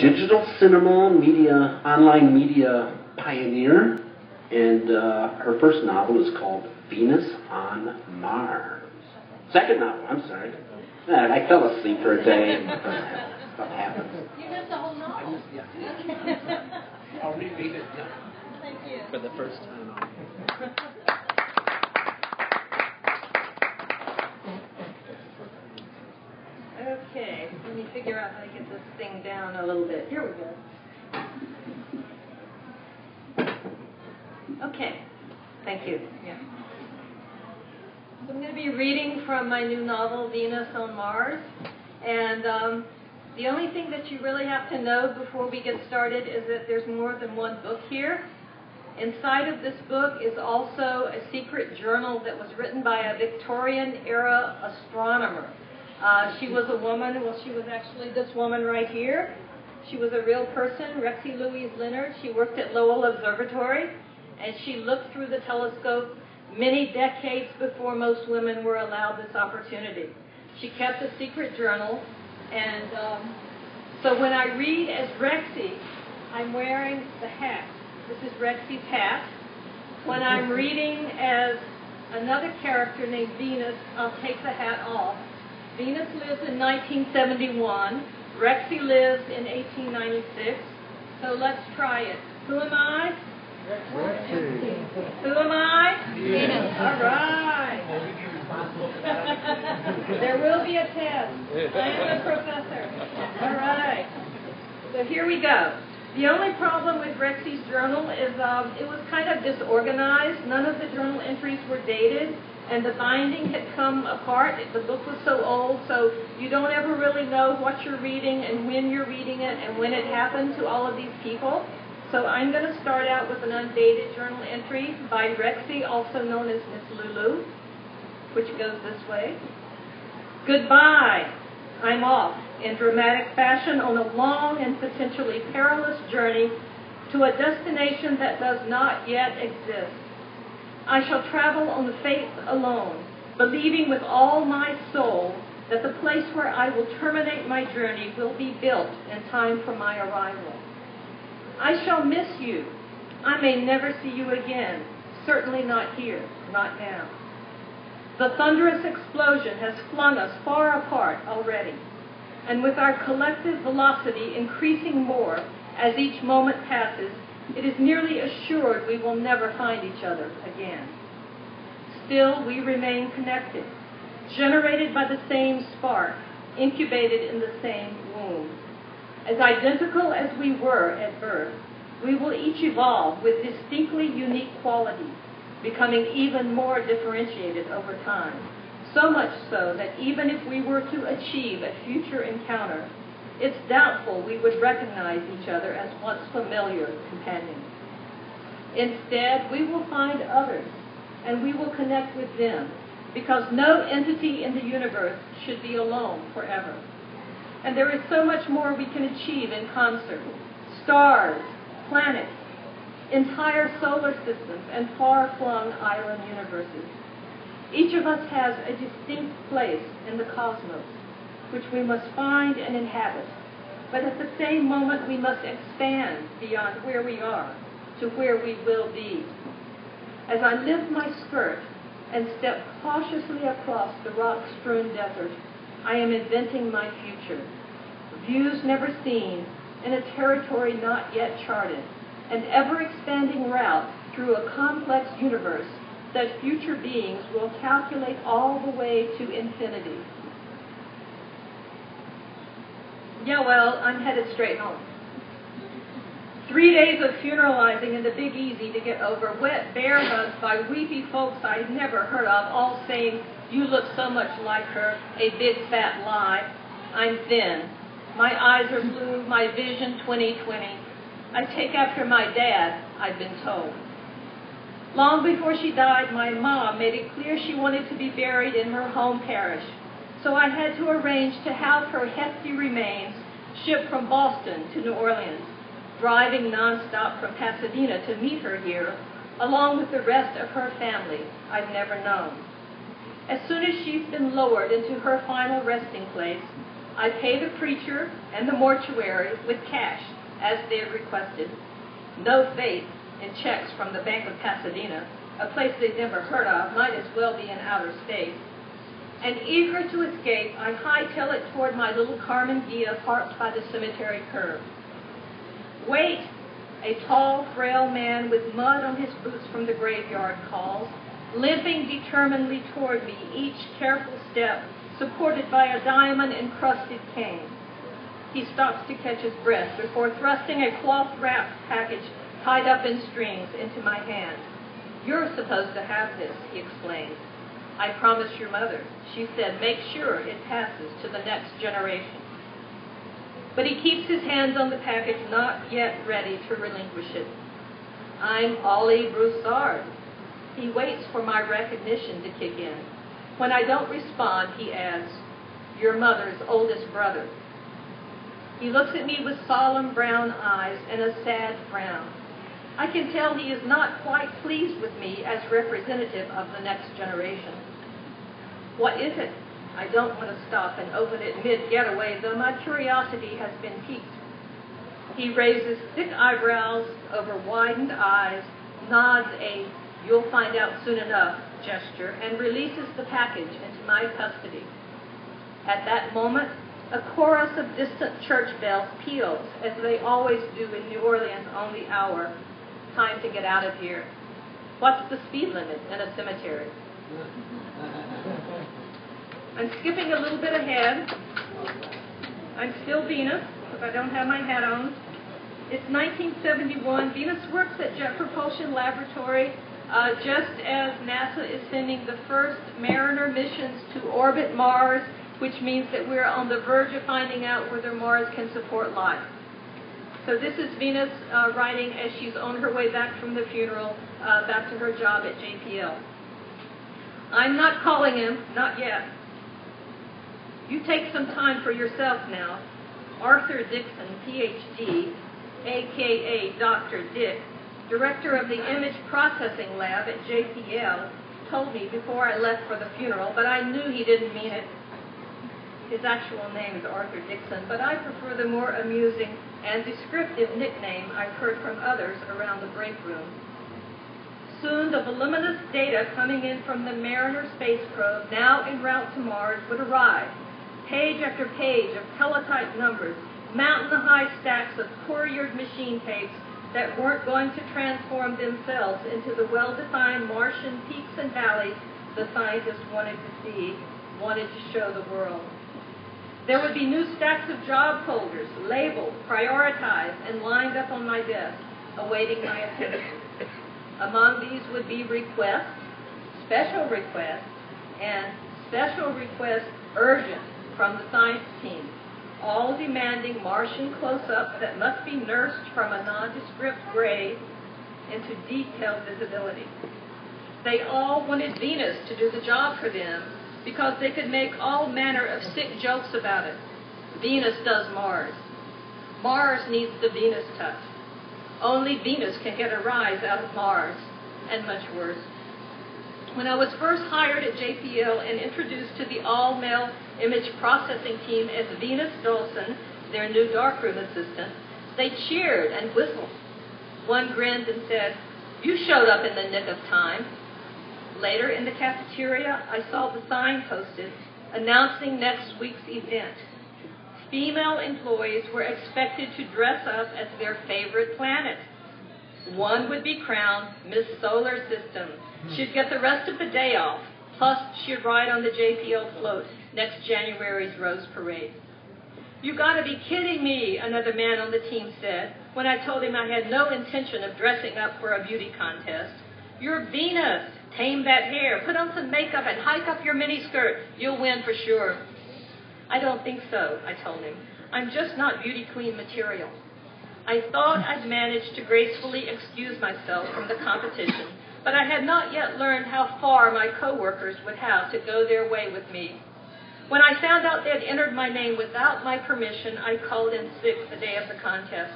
digital cinema, media, online media pioneer, and her first novel is called Venus on Mars. Second novel, I'm sorry. I fell asleep for a day. Stuff happens. You missed the whole novel. I'll reread it. Thank you. For the first time. Okay, let me figure out how to get this thing down a little bit. Here we go. Okay, thank you. Yeah. So I'm going to be reading from my new novel, Venus on Mars. And the only thing that you really have to know before we get started is that there's more than one book here. Inside of this book is also a secret journal that was written by a Victorian-era astronomer. She was a woman, well, she was actually this woman right here. She was a real person, Rexy Louise Leonard. She worked at Lowell Observatory, and she looked through the telescope many decades before most women were allowed this opportunity. She kept a secret journal, and so when I read as Rexy, I'm wearing the hat. This is Rexy's hat. When I'm reading as another character named Venus, I'll take the hat off. Venus lives in 1971. Rexy lives in 1896. So let's try it. Who am I? Rexy. Who am I? Venus. All right. There will be a test. I am the professor. All right. So here we go. The only problem with Rexy's journal is it was kind of disorganized. None of the journal entries were dated, and the binding had come apart. The book was so old, so you don't ever really know what you're reading and when you're reading it and when it happened to all of these people. So I'm going to start out with an undated journal entry by Rexy, also known as Miss Lulu, which goes this way. Goodbye. I'm off in dramatic fashion on a long and potentially perilous journey to a destination that does not yet exist. I shall travel on faith alone, believing with all my soul that the place where I will terminate my journey will be built in time for my arrival. I shall miss you. I may never see you again, certainly not here, not now. The thunderous explosion has flung us far apart already, and with our collective velocity increasing more as each moment passes, it is nearly assured we will never find each other again. Still, we remain connected, generated by the same spark, incubated in the same womb. As identical as we were at birth, we will each evolve with distinctly unique qualities, becoming even more differentiated over time. So much so that even if we were to achieve a future encounter, it's doubtful we would recognize each other as once familiar companions. Instead, we will find others, and we will connect with them, because no entity in the universe should be alone forever. And there is so much more we can achieve in concert. Stars, planets, entire solar systems, and far-flung island universes. Each of us has a distinct place in the cosmos, which we must find and inhabit. But at the same moment, we must expand beyond where we are to where we will be. As I lift my skirt and step cautiously across the rock-strewn desert, I am inventing my future. Views never seen in a territory not yet charted, an ever-expanding route through a complex universe that future beings will calculate all the way to infinity. Yeah, well, I'm headed straight home. 3 days of funeralizing in the Big Easy to get over, wet bear hugs by weepy folks I'd never heard of, all saying, "You look so much like her, a big fat lie. I'm thin. My eyes are blue, my vision 20/20. I take after my dad, I've been told." Long before she died, my mom made it clear she wanted to be buried in her home parish. So I had to arrange to have her hefty remains shipped from Boston to New Orleans, driving nonstop from Pasadena to meet her here, along with the rest of her family I'd never known. As soon as she's been lowered into her final resting place, I pay the preacher and the mortuary with cash, as they had requested. No faith in checks from the Bank of Pasadena, a place they'd never heard of, might as well be in outer space. And eager to escape, I hightail it toward my little Carmen Gia parked by the cemetery curb. Wait! A tall, frail man with mud on his boots from the graveyard calls, limping determinedly toward me, each careful step supported by a diamond-encrusted cane. He stops to catch his breath before thrusting a cloth-wrapped package tied up in strings into my hand. "You're supposed to have this," he explained. "I promised your mother. She said make sure it passes to the next generation." But he keeps his hands on the package, not yet ready to relinquish it. "I'm Ollie Broussard." He waits for my recognition to kick in. When I don't respond, he adds, "Your mother's oldest brother." He looks at me with solemn brown eyes and a sad frown. I can tell he is not quite pleased with me as representative of the next generation. "What is it?" I don't want to stop and open it mid-getaway, though my curiosity has been piqued. He raises thick eyebrows over widened eyes, nods a "you'll find out soon enough" gesture, and releases the package into my custody. At that moment, a chorus of distant church bells peals, as they always do in New Orleans on the hour. Time to get out of here. What's the speed limit in a cemetery? I'm skipping a little bit ahead. I'm still Venus, if I don't have my hat on. It's 1971. Venus works at Jet Propulsion Laboratory just as NASA is sending the first Mariner missions to orbit Mars, which means that we're on the verge of finding out whether Mars can support life. So this is Venus writing as she's on her way back from the funeral, back to her job at JPL. I'm not calling him, not yet. You take some time for yourself now. Arthur Dixon, Ph.D., a.k.a. Dr. Dick, director of the Image Processing Lab at JPL, told me before I left for the funeral, but I knew he didn't mean it. His actual name is Arthur Dixon, but I prefer the more amusing and descriptive nickname I've heard from others around the break room. Soon the voluminous data coming in from the Mariner space probe, now en route to Mars, would arrive. Page after page of teletype numbers, mountain-high stacks of couriered machine tapes that weren't going to transform themselves into the well-defined Martian peaks and valleys the scientists wanted to see, wanted to show the world. There would be new stacks of job folders, labeled, prioritized, and lined up on my desk, awaiting my attention. Among these would be requests, special requests, and special requests urgent from the science team, all demanding Martian close-ups that must be nursed from a nondescript gray into detailed visibility. They all wanted Venus to do the job for them because they could make all manner of sick jokes about it. Venus does Mars. Mars needs the Venus touch. Only Venus can get a rise out of Mars, and much worse. When I was first hired at JPL and introduced to the all-male image processing team as Venus Dolson, their new darkroom assistant, they cheered and whistled. One grinned and said, "You showed up in the nick of time." Later in the cafeteria, I saw the sign posted announcing next week's event. Female employees were expected to dress up as their favorite planet. One would be crowned Miss Solar System. She'd get the rest of the day off, plus she'd ride on the JPL float next January's Rose Parade. "You gotta be kidding me," another man on the team said, when I told him I had no intention of dressing up for a beauty contest. "You're Venus. Tame that hair, put on some makeup, and hike up your miniskirt. You'll win for sure." "I don't think so," I told him. "I'm just not beauty queen material." I thought I'd managed to gracefully excuse myself from the competition, but I had not yet learned how far my coworkers would have to go their way with me. When I found out they'd entered my name without my permission, I called in sick the day of the contest.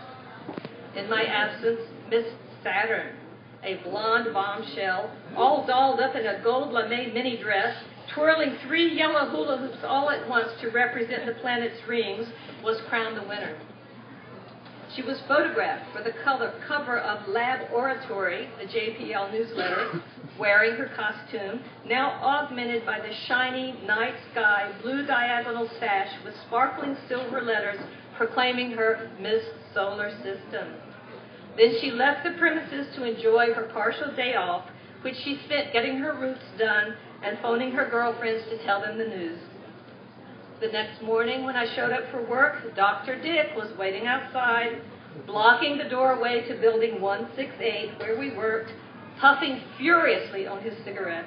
In my absence, Miss Saturn, a blonde bombshell, all dolled up in a gold lame mini dress, twirling 3 yellow hula hoops all at once to represent the planet's rings, was crowned the winner. She was photographed for the cover of Lab Oratory, the JPL newsletter, wearing her costume, now augmented by the shiny night sky blue diagonal sash with sparkling silver letters proclaiming her Miss Solar System. Then she left the premises to enjoy her partial day off, which she spent getting her roots done and phoning her girlfriends to tell them the news. The next morning when I showed up for work, Dr. Dick was waiting outside, blocking the doorway to building 168 where we worked, puffing furiously on his cigarette.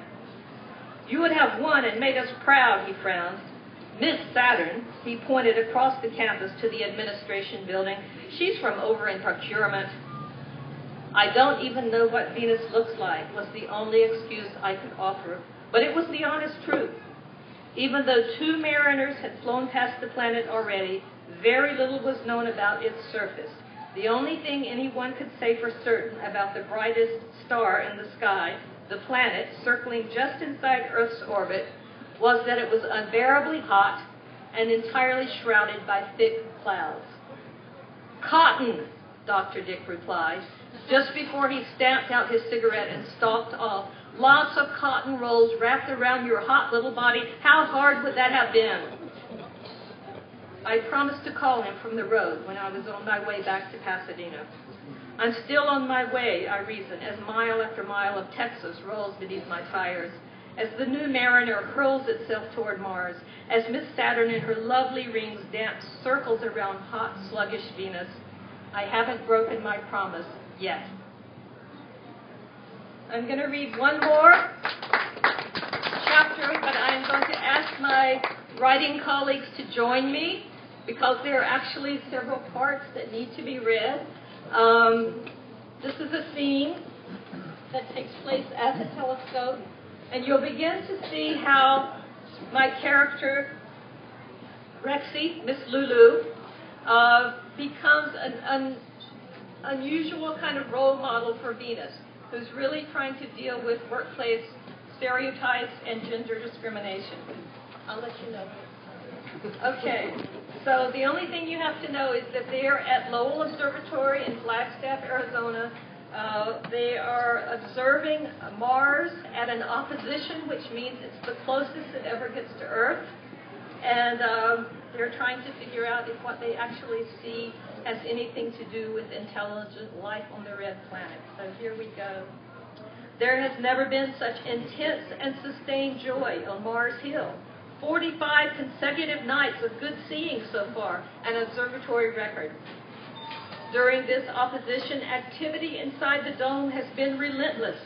"You would have won and made us proud," he frowned. "Miss Saturn," he pointed across the campus to the administration building, "she's from over in procurement." "I don't even know what Venus looks like," was the only excuse I could offer, but it was the honest truth. Even though 2 mariners had flown past the planet already, very little was known about its surface. The only thing anyone could say for certain about the brightest star in the sky, the planet circling just inside Earth's orbit, was that it was unbearably hot and entirely shrouded by thick clouds. "Cotton," Dr. Dick replied, just before he stamped out his cigarette and stalked off. "Lots of cotton rolls wrapped around your hot little body. How hard would that have been?" I promised to call him from the road when I was on my way back to Pasadena. I'm still on my way, I reason, as mile after mile of Texas rolls beneath my tires, as the new Mariner hurls itself toward Mars, as Miss Saturn in her lovely rings dance circles around hot, sluggish Venus. I haven't broken my promise yet. I'm going to read one more chapter, but I am going to ask my writing colleagues to join me because there are actually several parts that need to be read. This is a scene that takes place at the telescope, and you'll begin to see how my character, Rexy, Miss Lulu, becomes an unusual kind of role model for Venus, who's really trying to deal with workplace stereotypes and gender discrimination. I'll let you know. Okay, so the only thing you have to know is that they are at Lowell Observatory in Flagstaff, Arizona. They are observing Mars at an opposition, which means it's the closest it ever gets to Earth. And they're trying to figure out if what they actually see has anything to do with intelligent life on the red planet. So here we go. There has never been such intense and sustained joy on Mars Hill. 45 consecutive nights of good seeing so far, an observatory record. During this opposition, activity inside the dome has been relentless.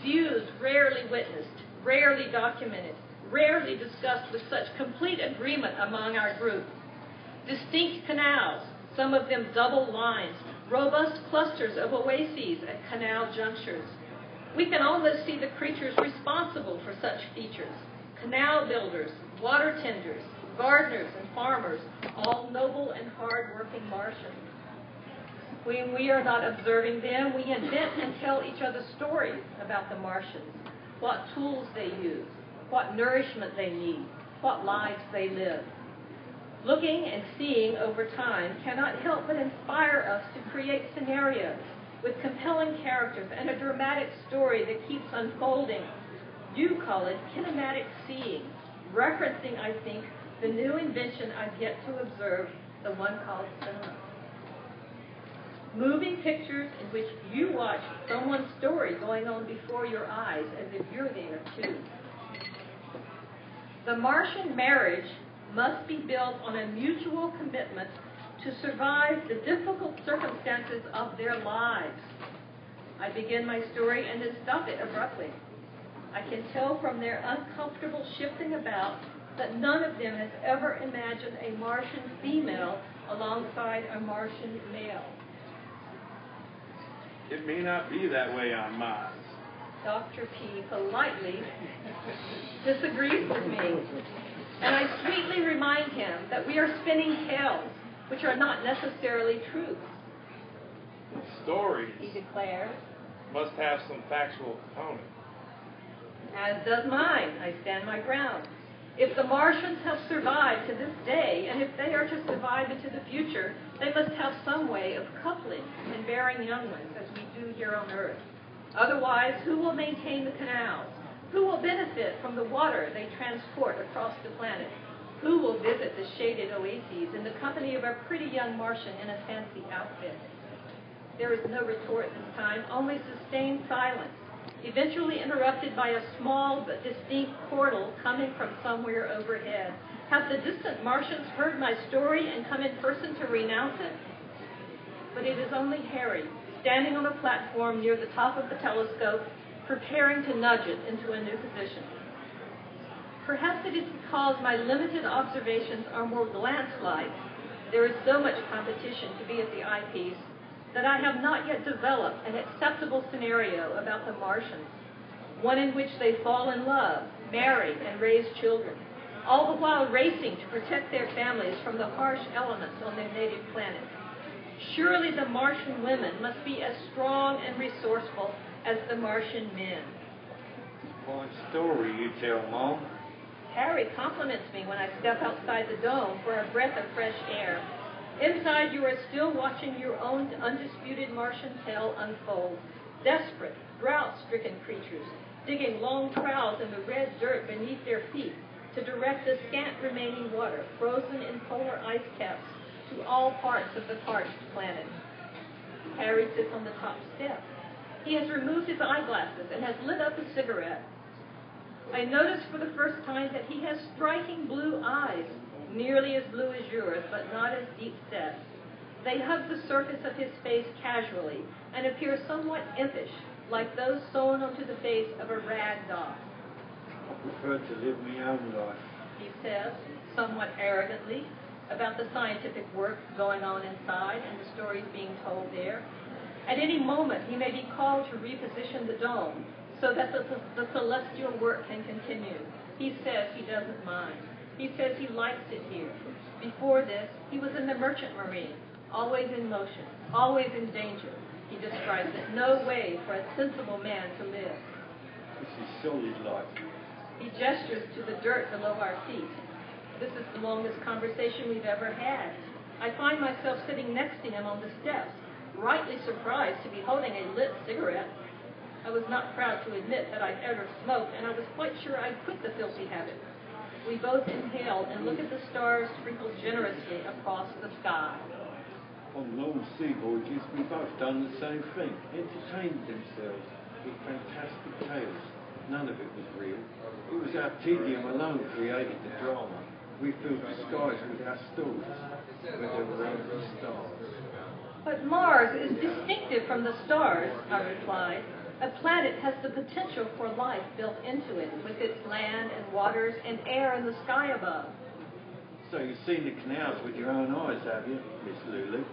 Views rarely witnessed, rarely documented, rarely discussed with such complete agreement among our group. Distinct canals, some of them double lines, robust clusters of oases at canal junctures. We can almost see the creatures responsible for such features. Canal builders, water tenders, gardeners and farmers, all noble and hard-working Martians. When we are not observing them, we invent and tell each other stories about the Martians, what tools they use, what nourishment they need, what lives they live. Looking and seeing over time cannot help but inspire us to create scenarios with compelling characters and a dramatic story that keeps unfolding. You call it kinematic seeing, referencing, I think, the new invention I've yet to observe, the one called cinema. Moving pictures in which you watch someone's story going on before your eyes as if you're there too. The Martian marriage must be built on a mutual commitment to survive the difficult circumstances of their lives. I begin my story and then stop it abruptly. I can tell from their uncomfortable shifting about that none of them has ever imagined a Martian female alongside a Martian male. It may not be that way on Mars. Dr. P politely disagrees with me, and I sweetly remind him that we are spinning tales, which are not necessarily truths. Stories, He declares, must have some factual component. As does mine. I stand my ground. If the Martians have survived to this day, and if they are to survive into the future, they must have some way of coupling and bearing young ones as we do here on Earth. Otherwise, who will maintain the canals? Who will benefit from the water they transport across the planet? Who will visit the shaded oases in the company of a pretty young Martian in a fancy outfit? There is no retort this time, only sustained silence, eventually interrupted by a small but distinct chortle coming from somewhere overhead. Have the distant Martians heard my story and come in person to renounce it? But it is only Harry, standing on a platform near the top of the telescope, preparing to nudge it into a new position. Perhaps it is because my limited observations are more glance-like. There is so much competition to be at the eyepiece that I have not yet developed an acceptable scenario about the Martians, one in which they fall in love, marry, and raise children, all the while racing to protect their families from the harsh elements on their native planet. Surely the Martian women must be as strong and resourceful as the Martian men. What story you tell, Mom? Harry compliments me when I step outside the dome for a breath of fresh air. Inside, you are still watching your own undisputed Martian tale unfold. Desperate, drought-stricken creatures, digging long trowels in the red dirt beneath their feet to direct the scant remaining water, frozen in polar ice caps, to all parts of the parched planet. Harry sits on the top step. He has removed his eyeglasses and has lit up a cigarette. I notice for the first time that he has striking blue eyes, nearly as blue as yours, but not as deep set. They hug the surface of his face casually and appear somewhat impish, like those sewn onto the face of a rag doll. I prefer to live my own life, He says, somewhat arrogantly, about the scientific work going on inside and the stories being told there. At any moment, he may be called to reposition the dome so that the celestial work can continue. He says he doesn't mind. He says he likes it here. Before this, he was in the Merchant Marine, always in motion, always in danger. He describes it no way for a sensible man to live. This is solid life. He gestures to the dirt below our feet. This is the longest conversation we've ever had. I find myself sitting next to him on the steps, rightly surprised to be holding a lit cigarette. I was not proud to admit that I'd ever smoked, and I was quite sure I'd quit the filthy habit. We both inhaled and look at the stars sprinkled generously across the sky. On long sea voyages, we both done the same thing, entertained themselves with fantastic tales. None of it was real. It was our tedium alone created the drama. We filled the skies with our stories, where there were only stars. But Mars is distinctive from the stars, I replied. A planet has the potential for life built into it, with its land and waters and air in the sky above. So you've seen the canals with your own eyes, have you, Miss Lulu?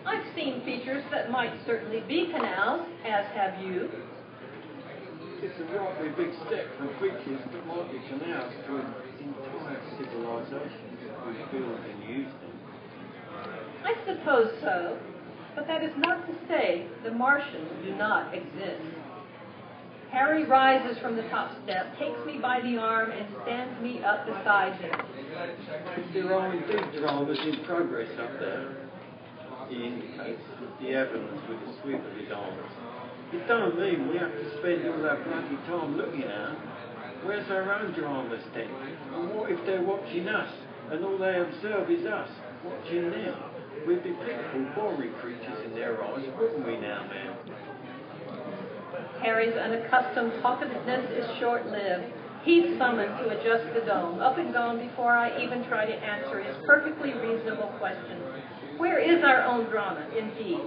I've seen features that might certainly be canals, as have you. It's a rather big step from creatures that might be canals to an entire civilization who build and use them. I suppose so, but that is not to say the Martians do not exist. Harry rises from the top step, takes me by the arm, and stands me up beside him. There are indeed dramas in progress up there, he indicates the evidence with a sweep of his arms. It don't mean we have to spend all our bloody time looking at them. Where's our own dramas then? And what if they're watching us, and all they observe is us, watching them? We'd be pitiful, boring creatures in their eyes, wouldn't we now, ma'am? Harry's unaccustomed talkativeness is short-lived. He's summoned to adjust the dome, up and gone before I even try to answer his perfectly reasonable question. Where is our own drama, indeed?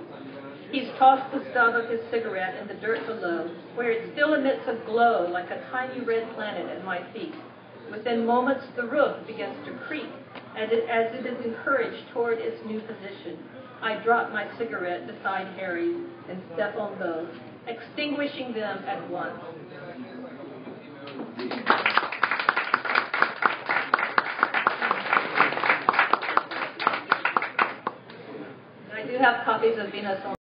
He's tossed the stub of his cigarette in the dirt below, where it still emits a glow like a tiny red planet at my feet. Within moments, the roof begins to creak as it is encouraged toward its new position. I drop my cigarette beside Harry's and step on both, extinguishing them at once. I do have copies of Venus on